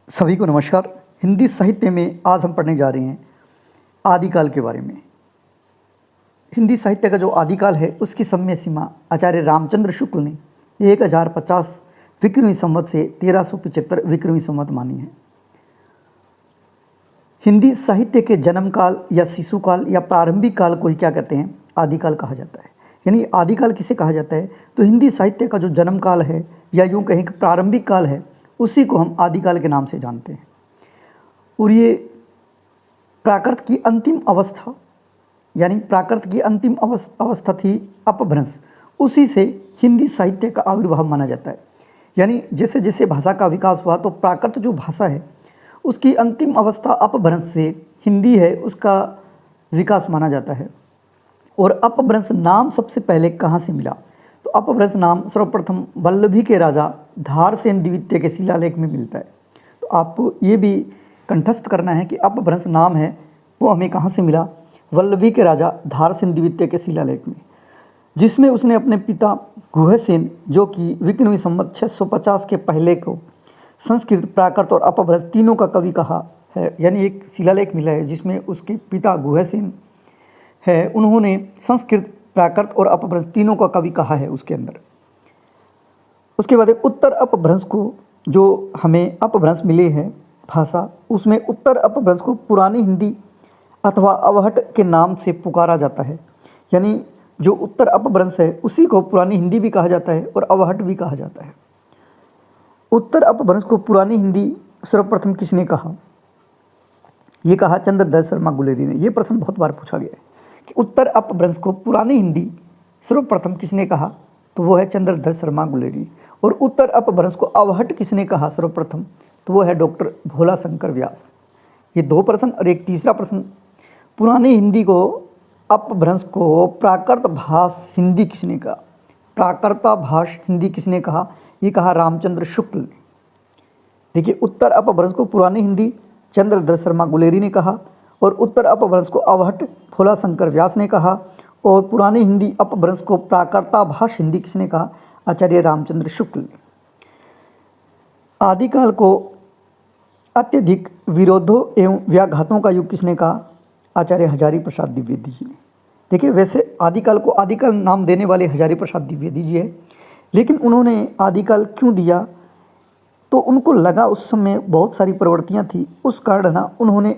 सभी को नमस्कार। हिंदी साहित्य में आज हम पढ़ने जा रहे हैं आदिकाल के बारे में। हिंदी साहित्य का जो आदिकाल है उसकी समय सीमा आचार्य रामचंद्र शुक्ल ने 1050 विक्रमी संवत से 1375 विक्रमी संवत मानी है। हिंदी साहित्य के जन्म काल या शिशुकाल या प्रारंभिक काल को ही क्या कहते हैं, आदिकाल कहा जाता है। यानी आदिकाल किसे कहा जाता है, तो हिंदी साहित्य का जो जन्म काल है या यूँ कहें कि प्रारंभिक काल है उसी को हम आदिकाल के नाम से जानते हैं। और ये प्राकृत की अंतिम अवस्था, यानी प्राकृत की अंतिम अवस्था थी अपभ्रंश, उसी से हिंदी साहित्य का आविर्भाव माना जाता है। यानी जैसे जैसे भाषा का विकास हुआ तो प्राकृत जो भाषा है उसकी अंतिम अवस्था अपभ्रंश से हिंदी है उसका विकास माना जाता है। और अपभ्रंश नाम सबसे पहले कहाँ से मिला, तो अपभ्रंश नाम सर्वप्रथम वल्लभी के राजा धारसेन द्वितीय के शिलालेख में मिलता है। तो आपको ये भी कंठस्थ करना है कि अपभ्रंश नाम है वो हमें कहाँ से मिला, वल्लभी के राजा धारसेन द्वितीय के शिलालेख में, जिसमें उसने अपने पिता गुहसेन जो कि विक्रमी संवत 650 के पहले को संस्कृत, प्राकृत और अपभ्रंश तीनों का कवि कहा है। यानी एक शिलालेख मिला है जिसमें उसके पिता गुहसेन है, उन्होंने संस्कृत, प्राकृत और अपभ्रंश तीनों का कवि कहा है उसके अंदर। उसके बाद एक उत्तर अपभ्रंश को, जो हमें अपभ्रंश मिले हैं भाषा, उसमें उत्तर अपभ्रंश को पुरानी हिंदी अथवा अवहट के नाम से पुकारा जाता है। यानी जो उत्तर अपभ्रंश है उसी को पुरानी हिंदी भी कहा जाता है और अवहट भी कहा जाता है। उत्तर अपभ्रंश को पुरानी हिंदी सर्वप्रथम किसने कहा, ये कहा चंद्रधर शर्मा गुलेरी ने। ये प्रश्न बहुत बार पूछा गया है कि उत्तर अपभ्रंश को पुरानी हिंदी सर्वप्रथम किसने कहा, तो वो है चंद्रधर शर्मा गुलेरी। और उत्तर अपभ्रंश को अवहट किसने कहा सर्वप्रथम, तो वो है डॉक्टर भोला शंकर व्यास। ये दो प्रश्न। और एक तीसरा प्रश्न, पुरानी हिंदी को, अपभ्रंश को प्राकृत भाष हिंदी किसने कहा, प्राकृता भाष हिंदी किसने कहा, ये कहा रामचंद्र शुक्ल ने। देखिए, उत्तर अपभ्रंश को पुरानी हिंदी चंद्रधर शर्मा गुलेरी ने कहा और उत्तर अपभ्रंश को अवहट भोला शंकर व्यास ने कहा और पुरानी हिंदी अपभ्रंश को प्राकृता भाष हिंदी किसने कहा, आचार्य रामचंद्र शुक्ल ने। आदिकाल को अत्यधिक विरोधों एवं व्याघातों का युग किसने कहा, आचार्य हजारी प्रसाद द्विवेदी जी ने। देखिए, वैसे आदिकाल को आदिकाल नाम देने वाले हजारी प्रसाद द्विवेदी जी है, लेकिन उन्होंने आदिकाल क्यों दिया, तो उनको लगा उस समय बहुत सारी प्रवृत्तियां थी, उस कारण ना उन्होंने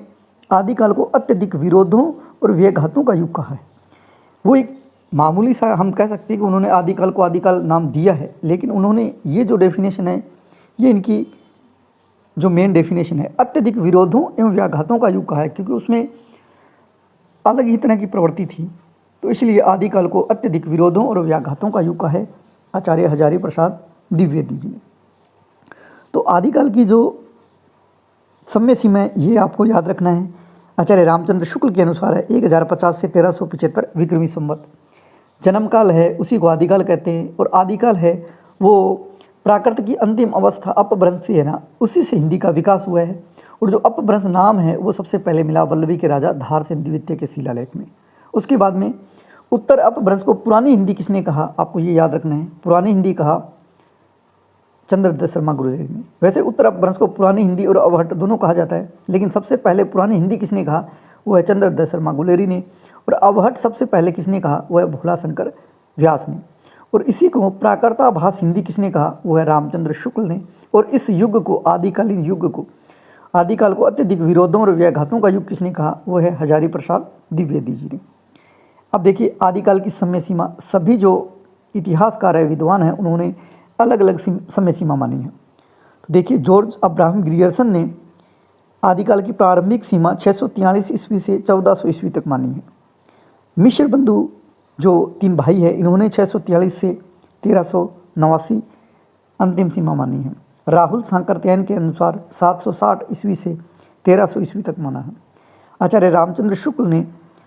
आदिकाल को अत्यधिक विरोधों और व्याघातों का युग कहा है। वो एक मामूली सा हम कह सकते हैं कि उन्होंने आदिकाल को आदिकाल नाम दिया है, लेकिन उन्होंने ये जो डेफिनेशन है, ये इनकी जो मेन डेफिनेशन है, अत्यधिक विरोधों एवं व्याघातों का युग कहा है, क्योंकि उसमें अलग ही तरह की प्रवृत्ति थी। तो इसलिए आदिकाल को अत्यधिक विरोधों और व्याघातों का युग कहा है आचार्य हजारी प्रसाद द्विवेदी जी ने। तो आदिकाल की जो समय सीमा है ये आपको याद रखना है। आचार्य रामचंद्र शुक्ल के अनुसार है 1050 से 1375 विक्रमी संवत जन्म काल है, उसी को आदिकाल कहते हैं। और आदिकाल है वो प्राकृत की अंतिम अवस्था अपभ्रंश से है ना, उसी से हिंदी का विकास हुआ है। और जो अपभ्रंश नाम है वो सबसे पहले मिला वल्लभी के राजा धारसेन द्वितीय के शिलालेख में। उसके बाद में उत्तर अपभ्रंश को पुरानी हिंदी किसने कहा, आपको ये याद रखना है, पुरानी हिंदी कहा चंद्रधर शर्मा गुलेरी ने। वैसे उत्तर अपभ्रंश को पुरानी हिंदी और अवहट दोनों कहा जाता है, लेकिन सबसे पहले पुरानी हिंदी किसने कहा, वो है चंद्रधर शर्मा गुलेरी ने। और अवहट सबसे पहले किसने कहा, वो है भोला शंकर व्यास ने। और इसी को प्राकृता भाष हिंदी किसने कहा, वो है रामचंद्र शुक्ल ने। और इस युग को, आदिकालीन युग को, आदिकाल को अत्यधिक विरोधों और व्याघातों का युग किसने कहा, वो है हजारी प्रसाद द्विवेदी जी ने। अब देखिए, आदिकाल की समय सीमा सभी जो इतिहासकार है, विद्वान हैं, उन्होंने अलग अलग समय सीमा मानी है। तो देखिए, जॉर्ज अब्राहम ग्रियर्सन ने आदिकाल की प्रारंभिक सीमा 643 ईस्वी से 1400 ईस्वी तक मानी है। मिश्र बंधु जो तीन भाई हैं, इन्होंने 643 से 1389 अंतिम सीमा मानी है। राहुल सांकृत्यायन के अनुसार 760 ईस्वी से 1300 ईस्वी तक माना है। आचार्य रामचंद्र शुक्ल ने,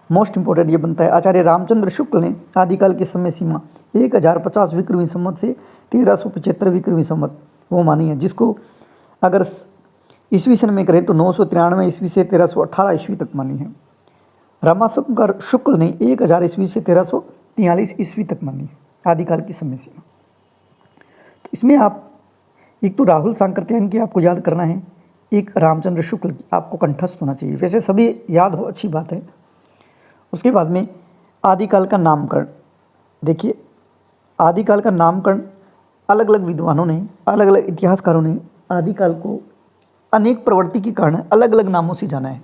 मोस्ट इंपॉर्टेंट ये बनता है, आचार्य रामचंद्र शुक्ल ने आदिकाल की समय सीमा 1050 विक्रमी संवत से 1375 विक्रमी संवत वो मानी है, जिसको अगर ईस्वी सन में करें तो 993 ईस्वी से 1318 ईस्वी तक मानी है। रामाशंकर शुक्ल ने 1000 ईस्वी से 1343 ईस्वी तक मानी है आदिकाल की समय सीमा। तो इसमें आप एक तो राहुल सांकृत्यायन की आपको याद करना है, एक रामचंद्र शुक्ल की आपको कंठस्थ होना चाहिए। वैसे सभी याद हो, अच्छी बात है। उसके बाद में आदिकाल का नामकरण। देखिए, आदिकाल का नामकरण अलग अलग विद्वानों ने, अलग अलग इतिहासकारों ने आदिकाल को अनेक प्रवृत्ति के कारण अलग अलग नामों से जाना है।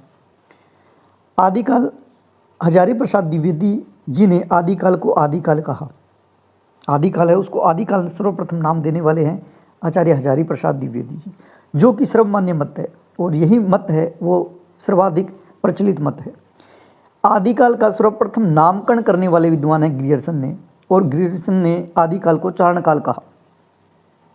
आदिकाल हजारी प्रसाद द्विवेदी जी ने आदिकाल को आदिकाल कहा। आदिकाल है, उसको आदिकाल सर्वप्रथम नाम देने वाले हैं आचार्य हजारी प्रसाद द्विवेदी जी, जो कि सर्वमान्य मत है और यही मत है वो सर्वाधिक प्रचलित मत है। आदिकाल का सर्वप्रथम नामकरण करने वाले विद्वान है ग्रियर्सन ने, और ग्रियर्सन ने आदिकाल को चारणकाल कहा।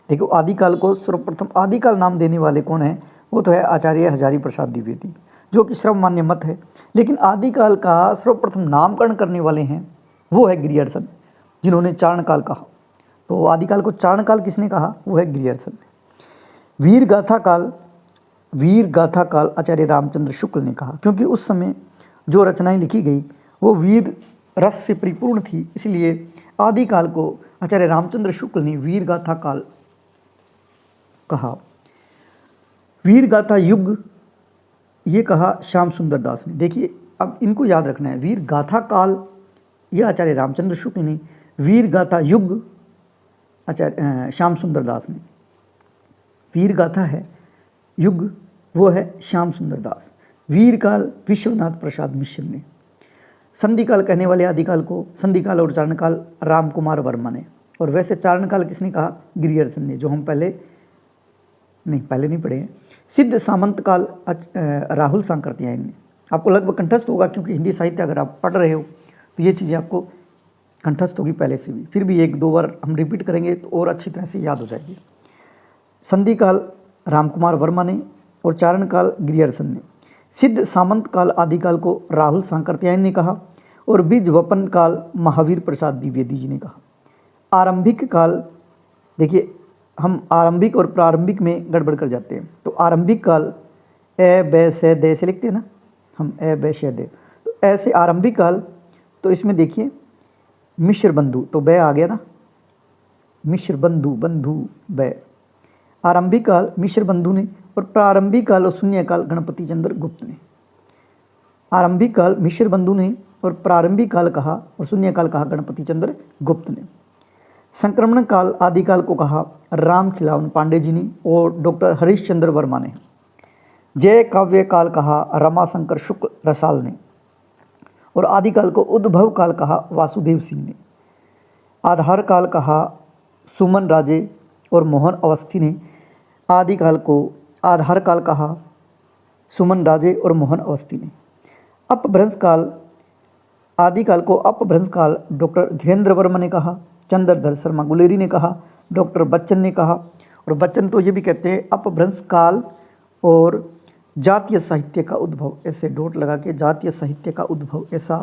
देखो, आदिकाल को सर्वप्रथम आदिकाल नाम देने वाले कौन है? वो तो है आचार्य हजारी प्रसाद द्विवेदी, जो कि सर्वमान्य मत है। लेकिन आदिकाल का सर्वप्रथम नामकरण करने वाले हैं वो है ग्रियर्सन, जिन्होंने चारणकाल कहा। तो आदिकाल को चारणकाल किसने कहा? वो है ग्रियर्सन ने। वीर गाथा काल आचार्य रामचंद्र शुक्ल ने कहा, क्योंकि उस समय जो रचनाएं लिखी गई वो वीर रस से परिपूर्ण थी, इसलिए आदिकाल को आचार्य रामचंद्र शुक्ल ने वीर गाथा काल कहा। वीर गाथा युग ये कहा श्याम सुंदर दास ने। देखिए, अब इनको याद रखना है, वीर गाथा काल यह आचार्य रामचंद्र शुक्ल ने, वीर गाथा युग आचार्य श्याम सुंदर दास ने। वीर गाथा है, युग वो है श्याम सुंदर दास। वीर काल विश्वनाथ प्रसाद मिश्र ने। संधिकाल कहने वाले आदिकाल को, संधिकाल और चारणकाल राम कुमार वर्मा ने। और वैसे चारणकाल किसने कहा? ग्रियर्सन ने, जो हम पहले नहीं पढ़े हैं। सिद्ध सामंत काल राहुल सांकृत्यायन ने। आपको लगभग कंठस्थ होगा, क्योंकि हिंदी साहित्य अगर आप पढ़ रहे हो तो ये चीज़ें आपको कंठस्थ होगी पहले से भी, फिर भी एक दो बार हम रिपीट करेंगे तो और अच्छी तरह से याद हो जाएगी। संधिकाल राम कुमार वर्मा ने और चारणकाल ग्रियर्सन ने। सिद्ध सामंत काल आदिकाल को राहुल सांकृत्यायन ने कहा, और बीज वपन काल महावीर प्रसाद द्विवेदी जी ने कहा। आरंभिक काल, देखिए हम आरंभिक और प्रारंभिक में गड़बड़ कर जाते हैं। तो आरंभिक काल ए बे से दे से लिखते हैं ना हम, ए बे से दे, तो ऐसे आरंभिक काल, तो इसमें देखिए मिश्र बंधु, तो बे आ गया ना, मिश्र बंधु, बंधु बे। आरंभिक काल मिश्र बंधु ने, और प्रारंभिक काल और शून्यकाल गणपति चंद्र गुप्त ने। आरंभिक काल मिश्र बंधु ने और प्रारंभिक काल कहा और शून्यकाल कहा गणपति चंद्र गुप्त ने। संक्रमण काल आदिकाल को कहा राम खिलावन पांडे जी ने और डॉक्टर हरीशचंद्र वर्मा ने। जय काव्य काल कहा रमाशंकर शुक्ल रसाल ने, और आदिकाल को उद्भव काल कहा वासुदेव सिंह ने। आधार काल कहा सुमन राजे और मोहन अवस्थी ने। आदिकाल को आधार काल कहा सुमन राजे और मोहन अवस्थी ने। अपभ्रंश काल आदिकाल को अपभ्रंश काल डॉक्टर धीरेन्द्र वर्मा ने कहा, चंद्रधर शर्मा गुलेरी ने कहा, डॉक्टर बच्चन ने कहा। और बच्चन तो ये भी कहते हैं अपभ्रंश काल और जातीय साहित्य का उद्भव, ऐसे डॉट लगा के जातीय साहित्य का उद्भव ऐसा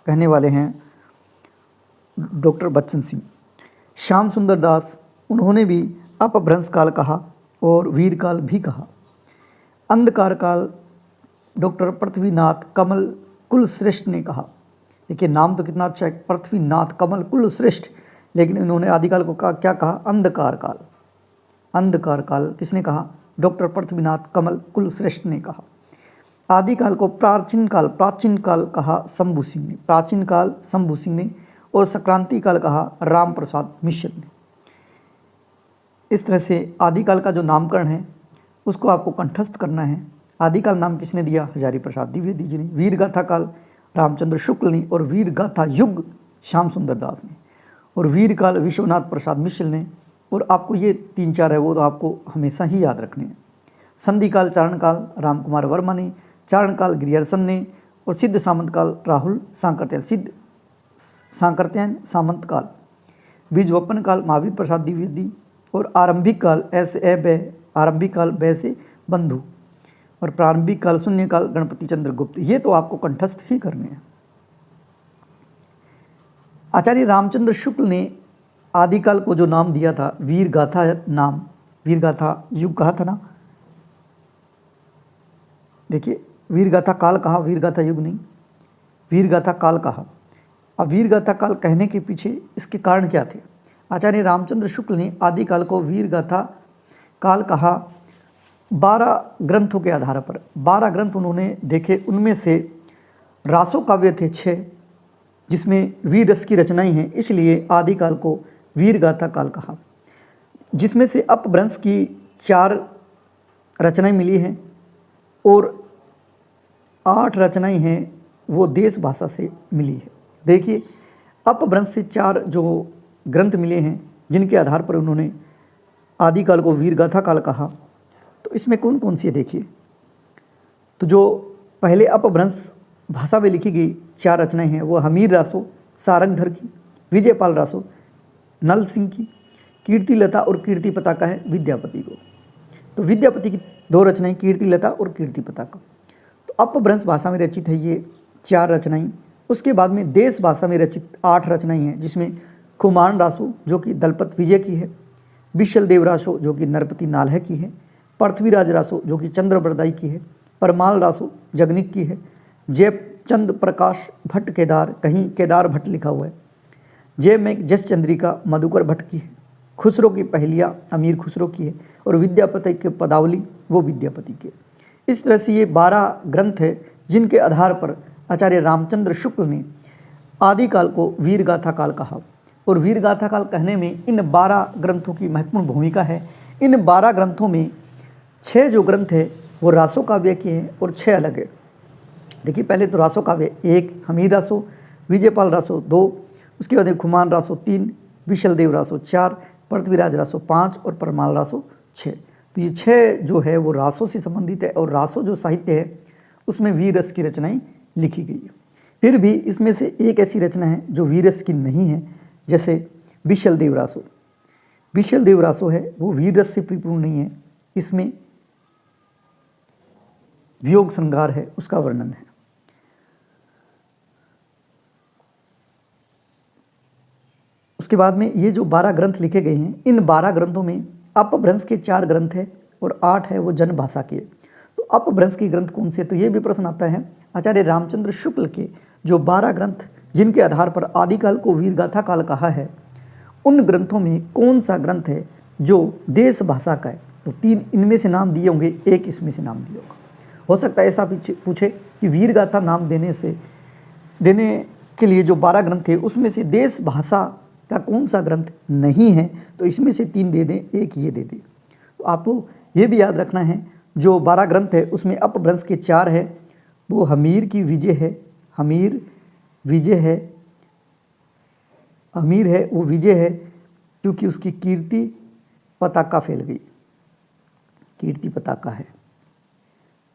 कहने वाले हैं डॉक्टर बच्चन सिंह। श्याम सुंदर दास, उन्होंने भी अपभ्रंश काल कहा और वीर काल भी कहा। अंधकार काल डॉक्टर पृथ्वीनाथ कमल कुलश्रेष्ठ ने कहा। देखिए नाम तो कितना अच्छा है, पृथ्वीनाथ कमल कुलश्रेष्ठ, लेकिन इन्होंने आदिकाल को क्या कहा? अंधकार काल। अंधकार काल किसने कहा? डॉक्टर पृथ्वीनाथ कमल कुलश्रेष्ठ ने कहा। आदिकाल को प्राचीन काल कहा शंभू सिंह ने, प्राचीन काल शंभू सिंह ने, और संक्रांति काल कहा राम प्रसाद मिश्र ने। इस तरह से आदिकाल का जो नामकरण है उसको आपको कंठस्थ करना है। आदिकाल नाम किसने दिया? हजारी प्रसाद द्विवेदी जी ने। वीर गाथा काल रामचंद्र शुक्ल ने, और वीर गाथा युग श्याम सुंदर दास ने, और वीर काल विश्वनाथ प्रसाद मिश्र ने। और आपको ये 3-4 है वो तो आपको हमेशा ही याद रखने हैं। संधिकाल चारणकाल राम कुमार वर्मा ने, चारणकाल ग्रियर्सन ने, और सिद्ध सामंत काल राहुल सांकृत्यायन, सिद्ध सांकृत्यायन सामंत काल। बीज वपन काल महावीर प्रसाद द्विवेदी, और आरंभिक काल आरंभिक काल वैसे बंधु, और प्रारंभिक काल शून्यकाल गणपति चंद्र गुप्त। ये तो आपको कंठस्थ ही करने हैं। आचार्य रामचंद्र शुक्ल ने आदिकाल को जो नाम दिया था वीर गाथा नाम, वीर गाथा युग कहा था ना। देखिए वीर गाथा काल कहा, वीर गाथा युग नहीं, वीर गाथा काल कहा। अब वीर गाथा काल कहने के पीछे इसके कारण क्या थे? आचार्य रामचंद्र शुक्ल ने आदिकाल को वीर गाथा काल कहा 12 ग्रंथों के आधार पर 12 ग्रंथ उन्होंने देखे, उनमें से रासो काव्य थे 6, जिसमें वीर रस की रचनाएं हैं, इसलिए आदिकाल को वीर गाथा काल कहा। जिसमें से अपभ्रंश की 4 रचनाएं मिली हैं और 8 रचनाएं हैं वो देश भाषा से मिली है। देखिए, अपभ्रंश से 4 जो ग्रंथ मिले हैं जिनके आधार पर उन्होंने आदिकाल को वीर गाथा काल कहा, तो इसमें कौन कौन सी है देखिए। तो जो पहले अपभ्रंश भाषा में लिखी गई 4 रचनाएं हैं वो हमीर रासो सारंगधर की, विजयपाल रासो नल सिंह की, कीर्तिलता और कीर्ति पताका है विद्यापति को। तो विद्यापति की 2 रचनाएं कीर्तिलता और कीर्ति पताका। तो अपभ्रंश भाषा में रचित है ये 4 रचनाएं। उसके बाद में देश भाषा में रचित 8 रचनाएं हैं, जिसमें खुमान रासो जो कि दलपत विजय की है, विशल देव रासो जो कि नरपति नालह की है, पृथ्वीराज रासो जो कि चंद्रबरदाई की है, परमाल रासो जगनिक की है, जयचंद प्रकाश भट्ट केदार, कहीं केदार भट्ट लिखा हुआ है, जय में जस चंद्रिका मधुकर भट्ट की है, खुसरो की पहलिया अमीर खुसरो की है, और विद्यापति के पदावली वो विद्यापति के। इस तरह से ये 12 ग्रंथ है जिनके आधार पर आचार्य रामचंद्र शुक्ल ने आदिकाल को वीर गाथा काल कहा। और वीर गाथा काल कहने में इन 12 ग्रंथों की महत्वपूर्ण भूमिका है। इन 12 ग्रंथों में 6 जो ग्रंथ है वो रासो काव्य के हैं और 6 अलग है। देखिए, पहले तो रासो काव्य 1, हमीर रासो, विजयपाल रासो 2, उसके बाद खुमान रासो 3, विशल देव रासो 4, पृथ्वीराज रासो 5 और परमाल रासो 6। तो ये 6 जो है वो रासो से संबंधित है। और रासो जो साहित्य है उसमें वीर रस की रचनाएं लिखी गई है। फिर भी इसमें से एक ऐसी रचना है जो वीर रस की नहीं है, जैसे विशल देव रासो। विशल देव रासो है वो वीर रस से परिपूर्ण नहीं है, इसमें वियोग श्रृंगार है, उसका वर्णन है। उसके बाद में ये जो 12 ग्रंथ लिखे गए हैं, इन 12 ग्रंथों में अपभ्रंश के 4 ग्रंथ है और 8 है वो जन भाषा के। तो अपभ्रंश के ग्रंथ कौन से, तो ये भी प्रश्न आता है। आचार्य रामचंद्र शुक्ल के जो 12 ग्रंथ जिनके आधार पर आदिकाल को वीर गाथा काल कहा है, उन ग्रंथों में कौन सा ग्रंथ है जो देश भाषा का है। तो 3 इनमें से नाम दिए होंगे, 1 इसमें से नाम दिया होगा। हो सकता है ऐसा पूछे कि वीर गाथा नाम देने के लिए जो 12 ग्रंथ थे उसमें से देश भाषा का कौन सा ग्रंथ नहीं है, तो इसमें से 3 दे दें, 1 ये दे दें। तो आपको ये भी याद रखना है जो 12 ग्रंथ है उसमें अपभ्रंश के 4 है वो हमीर की विजय है, हमीर विजय है, हमीर है वो विजय है क्योंकि उसकी कीर्ति पताका फैल गई, कीर्ति पताका है।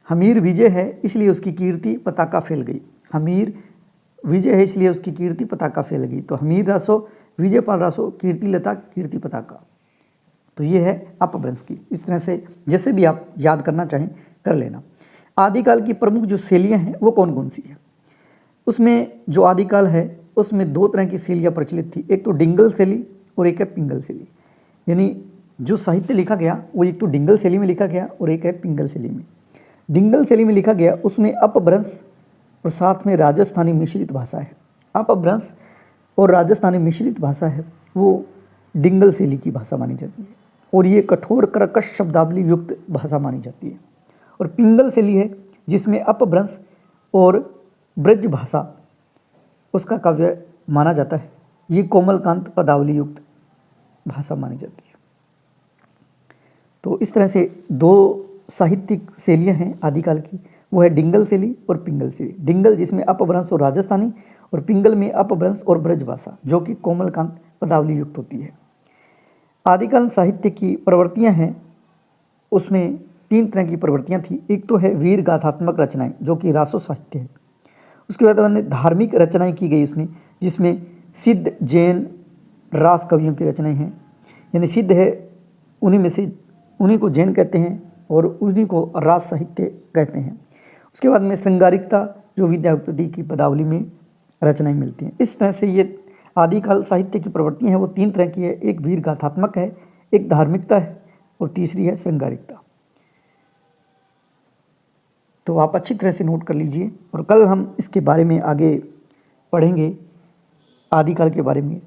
हमीर विजय है इसलिए उसकी कीर्ति पताका फैल गई, हमीर विजय है इसलिए उसकी कीर्ति पताका फैल गई। तो हमीर रासो, विजयपाल रासो, कीर्तिलता, कीर्ति पताका। तो ये है अपभ्रंश की। इस तरह से जैसे भी आप याद करना चाहें कर लेना। आदिकाल की प्रमुख जो शैलियाँ हैं वो कौन कौन सी है, उसमें जो आदिकाल है उसमें 2 तरह की शैलियाँ प्रचलित थी, एक तो डिंगल शैली और एक है पिंगल शैली। यानी जो साहित्य लिखा गया वो एक तो डिंगल शैली में लिखा गया और एक है पिंगल शैली में। डिंगल शैली में लिखा गया उसमें अपभ्रंश और साथ में राजस्थानी मिश्रित भाषा है। अपभ्रंश और राजस्थानी मिश्रित भाषा है वो डिंगल शैली की भाषा मानी जाती है और ये कठोर कर्कश शब्दावली युक्त भाषा मानी जाती है। और पिंगल शैली है जिसमें अपभ्रंश और ब्रज भाषा उसका काव्य माना जाता है, ये कोमलकांत पदावली युक्त भाषा मानी जाती है। तो इस तरह से 2 साहित्यिक शैलियाँ हैं आदिकाल की, वो है डिंगल शैली और पिंगल शैली। डिंगल जिसमें अपभ्रंश और राजस्थानी, और पिंगल में अपभ्रंश और ब्रज भाषा जो कि कोमलकांत पदावली युक्त होती है। आदिकाल साहित्य की प्रवृत्तियां हैं, उसमें 3 तरह की प्रवृत्तियां थी। एक तो है वीर गाथात्मक रचनाएं जो कि रासो साहित्य है। उसके बाद में धार्मिक रचनाएं की गई इसमें, जिसमें सिद्ध जैन रास कवियों की रचनाएं हैं। यानी सिद्ध है उन्हीं को जैन कहते हैं और उन्हीं को रास साहित्य कहते हैं। उसके बाद में श्रृंगारिकता जो विद्यापति की पदावली में रचनाएं मिलती हैं। इस तरह से ये आदिकाल साहित्य की प्रवृत्तियां हैं वो 3 तरह की है, एक वीर गाथात्मक है, एक धार्मिकता है और तीसरी है श्रृंगारिकता। तो आप अच्छी तरह से नोट कर लीजिए और कल हम इसके बारे में आगे पढ़ेंगे, आदिकाल के बारे में।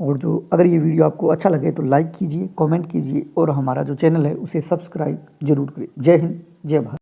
और जो अगर ये वीडियो आपको अच्छा लगे तो लाइक कीजिए, कमेंट कीजिए और हमारा जो चैनल है उसे सब्सक्राइब जरूर करें। जय हिंद, जय भारत।